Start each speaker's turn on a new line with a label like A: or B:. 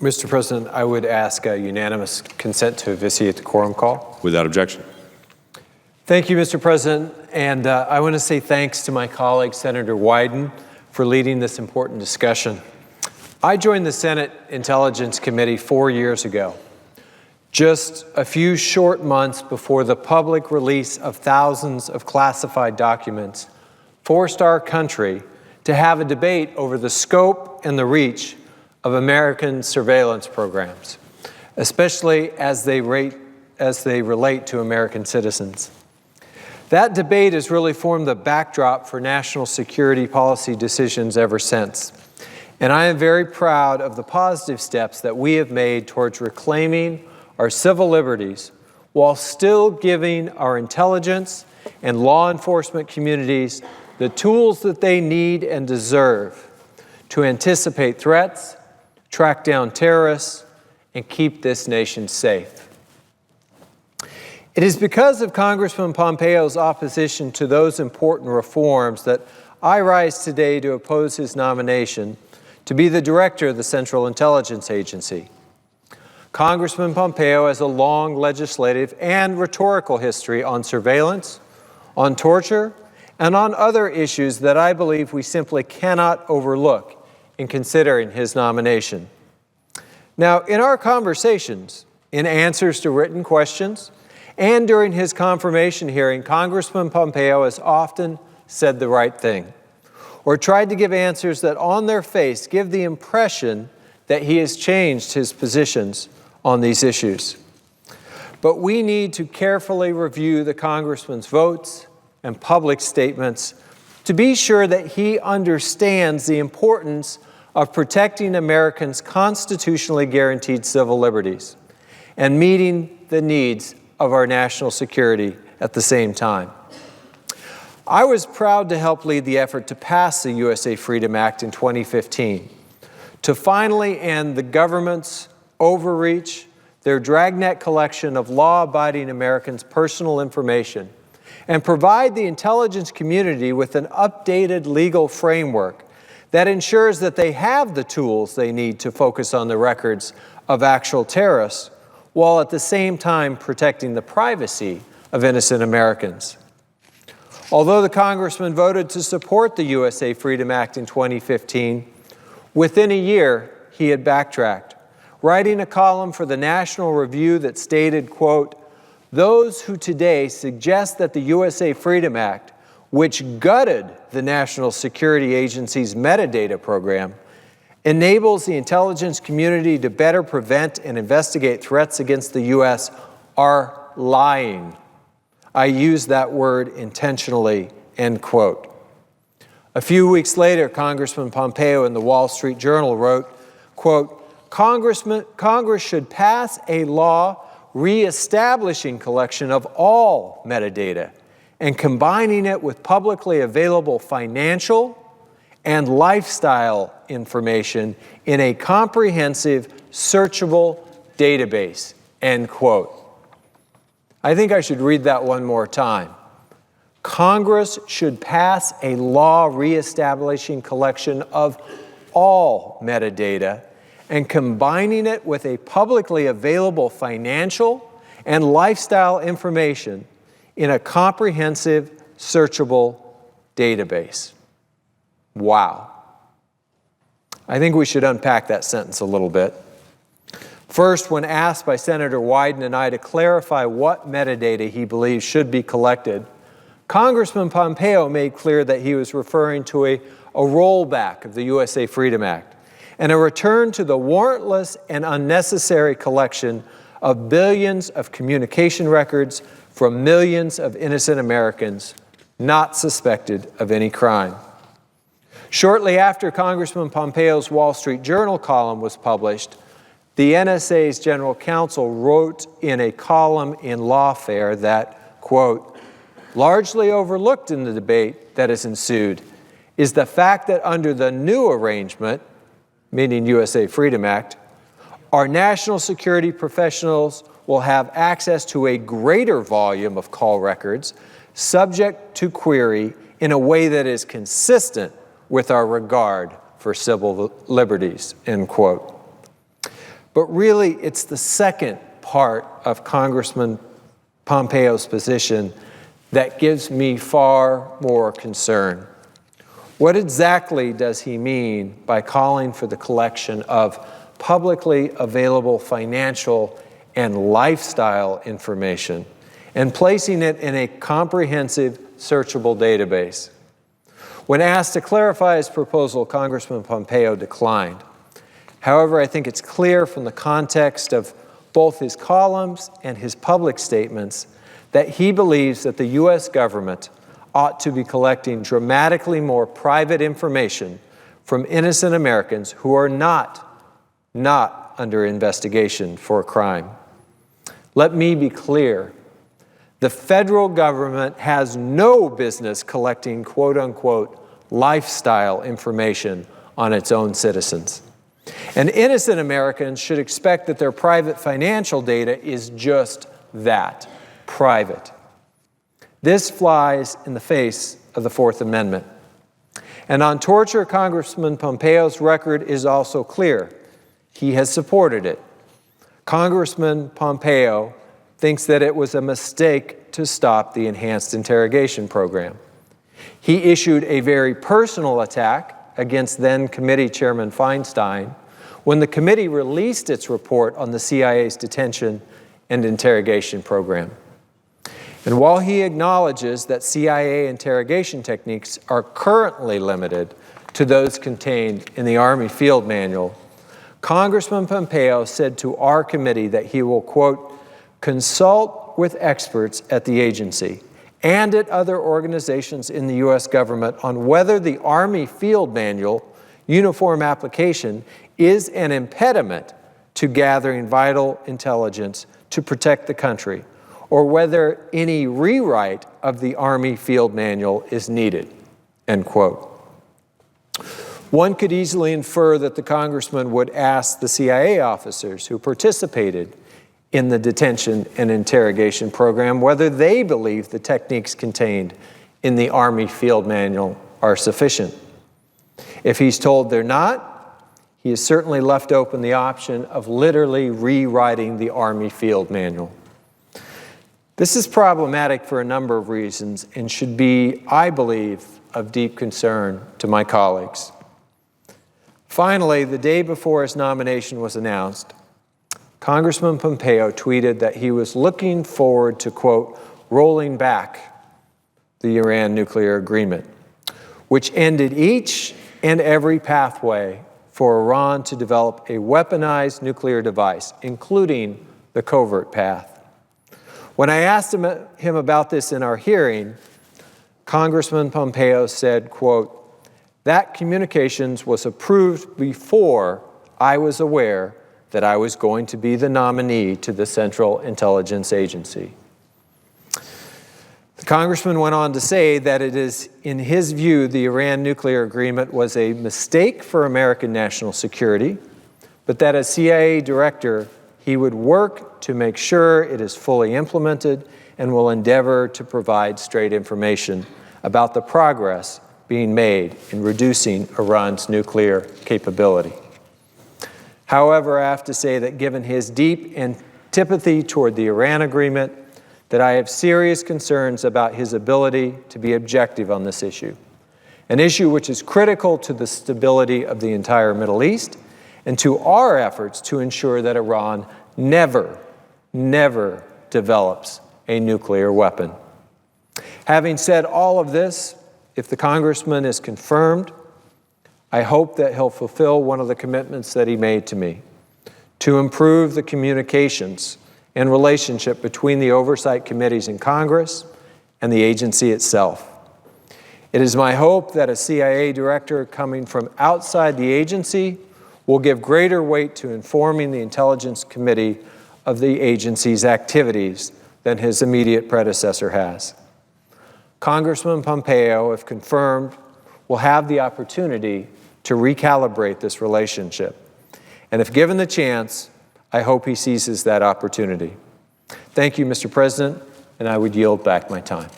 A: Mr. President, I would ask unanimous consent to vitiate the quorum call.
B: Without objection.
A: Thank you, Mr. President. And I want to say thanks to my colleague, Senator Wyden, for leading this important discussion. I joined the Senate Intelligence Committee 4 years ago, just a few short months before the public release of thousands of classified documents forced our country to have a debate over the scope and the reach of American surveillance programs, especially as they relate to American citizens. That debate has really formed the backdrop for national security policy decisions ever since. And I am very proud of the positive steps that we have made towards reclaiming our civil liberties while still giving our intelligence and law enforcement communities the tools that they need and deserve to anticipate threats, track down terrorists, and keep this nation safe. It is because of Congressman Pompeo's opposition to those important reforms that I rise today to oppose his nomination to be the director of the Central Intelligence Agency. Congressman Pompeo has a long legislative and rhetorical history on surveillance, on torture, and on other issues that I believe we simply cannot overlook in considering his nomination. Now, in our conversations, in answers to written questions, and during his confirmation hearing, Congressman Pompeo has often said the right thing, or tried to give answers that on their face give the impression that he has changed his positions on these issues. But we need to carefully review the Congressman's votes and public statements to be sure that he understands the importance of protecting Americans' constitutionally guaranteed civil liberties and meeting the needs of our national security at the same time. I was proud to help lead the effort to pass the USA Freedom Act in 2015, to finally end the government's overreach, their dragnet collection of law-abiding Americans' personal information, and provide the intelligence community with an updated legal framework that ensures that they have the tools they need to focus on the records of actual terrorists, while at the same time protecting the privacy of innocent Americans. Although the Congressman voted to support the USA Freedom Act in 2015, within a year he had backtracked, writing a column for the National Review that stated, quote, "Those who today suggest that the USA Freedom Act, which gutted the National Security Agency's metadata program, enables the intelligence community to better prevent and investigate threats against the U.S. are lying." I use that word intentionally, end quote. A few weeks later, Congressman Pompeo in the Wall Street Journal wrote, quote, Congress should pass a law reestablishing collection of all metadata and combining it with publicly available financial and lifestyle information in a comprehensive, searchable database, end quote. I think I should read that one more time. Congress should pass a law reestablishing collection of all metadata and combining it with a publicly available financial and lifestyle information in a comprehensive, searchable database. Wow. I think we should unpack that sentence a little bit. First, when asked by Senator Wyden and I to clarify what metadata he believes should be collected, Congressman Pompeo made clear that he was referring to a rollback of the USA Freedom Act and a return to the warrantless and unnecessary collection of billions of communication records from millions of innocent Americans not suspected of any crime. Shortly after Congressman Pompeo's Wall Street Journal column was published, the NSA's general counsel wrote in a column in Lawfare that, quote, largely overlooked in the debate that has ensued is the fact that under the new arrangement, meaning USA Freedom Act, our national security professionals will have access to a greater volume of call records subject to query in a way that is consistent with our regard for civil liberties, end quote. But really, it's the second part of Congressman Pompeo's position that gives me far more concern. What exactly does he mean by calling for the collection of publicly available financial and lifestyle information and placing it in a comprehensive, searchable database? When asked to clarify his proposal, Congressman Pompeo declined. However, I think it's clear from the context of both his columns and his public statements that he believes that the U.S. government ought to be collecting dramatically more private information from innocent Americans who are not under investigation for a crime. Let me be clear. The federal government has no business collecting quote-unquote lifestyle information on its own citizens. And innocent Americans should expect that their private financial data is just that, private. This flies in the face of the Fourth Amendment. And on torture, Congressman Pompeo's record is also clear. He has supported it. Congressman Pompeo thinks that it was a mistake to stop the enhanced interrogation program. He issued a very personal attack against then Committee Chairman Feinstein when the committee released its report on the CIA's detention and interrogation program. And while he acknowledges that CIA interrogation techniques are currently limited to those contained in the Army Field Manual, Congressman Pompeo said to our committee that he will, quote, consult with experts at the agency and at other organizations in the U.S. government on whether the Army Field Manual uniform application is an impediment to gathering vital intelligence to protect the country, or whether any rewrite of the Army Field Manual is needed, end quote. One could easily infer that the congressman would ask the CIA officers who participated in the detention and interrogation program whether they believe the techniques contained in the Army Field Manual are sufficient. If he's told they're not, he has certainly left open the option of literally rewriting the Army Field Manual. This is problematic for a number of reasons and should be, I believe, of deep concern to my colleagues. Finally, the day before his nomination was announced, Congressman Pompeo tweeted that he was looking forward to, quote, rolling back the Iran nuclear agreement, which ended each and every pathway for Iran to develop a weaponized nuclear device, including the covert path. When I asked him about this in our hearing, Congressman Pompeo said, quote, that communications was approved before I was aware that I was going to be the nominee to the Central Intelligence Agency. The congressman went on to say that it is, in his view, the Iran nuclear agreement was a mistake for American national security, but that as CIA director, he would work to make sure it is fully implemented and will endeavor to provide straight information about the progress being made in reducing Iran's nuclear capability. However, I have to say that given his deep antipathy toward the Iran agreement, that I have serious concerns about his ability to be objective on this issue, an issue which is critical to the stability of the entire Middle East and to our efforts to ensure that Iran never develops a nuclear weapon. Having said all of this, if the congressman is confirmed, I hope that he'll fulfill one of the commitments that he made to me, to improve the communications and relationship between the oversight committees in Congress and the agency itself. It is my hope that a CIA director coming from outside the agency will give greater weight to informing the Intelligence Committee of the agency's activities than his immediate predecessor has. Congressman Pompeo, if confirmed, will have the opportunity to recalibrate this relationship. And if given the chance, I hope he seizes that opportunity. Thank you, Mr. President, and I would yield back my time.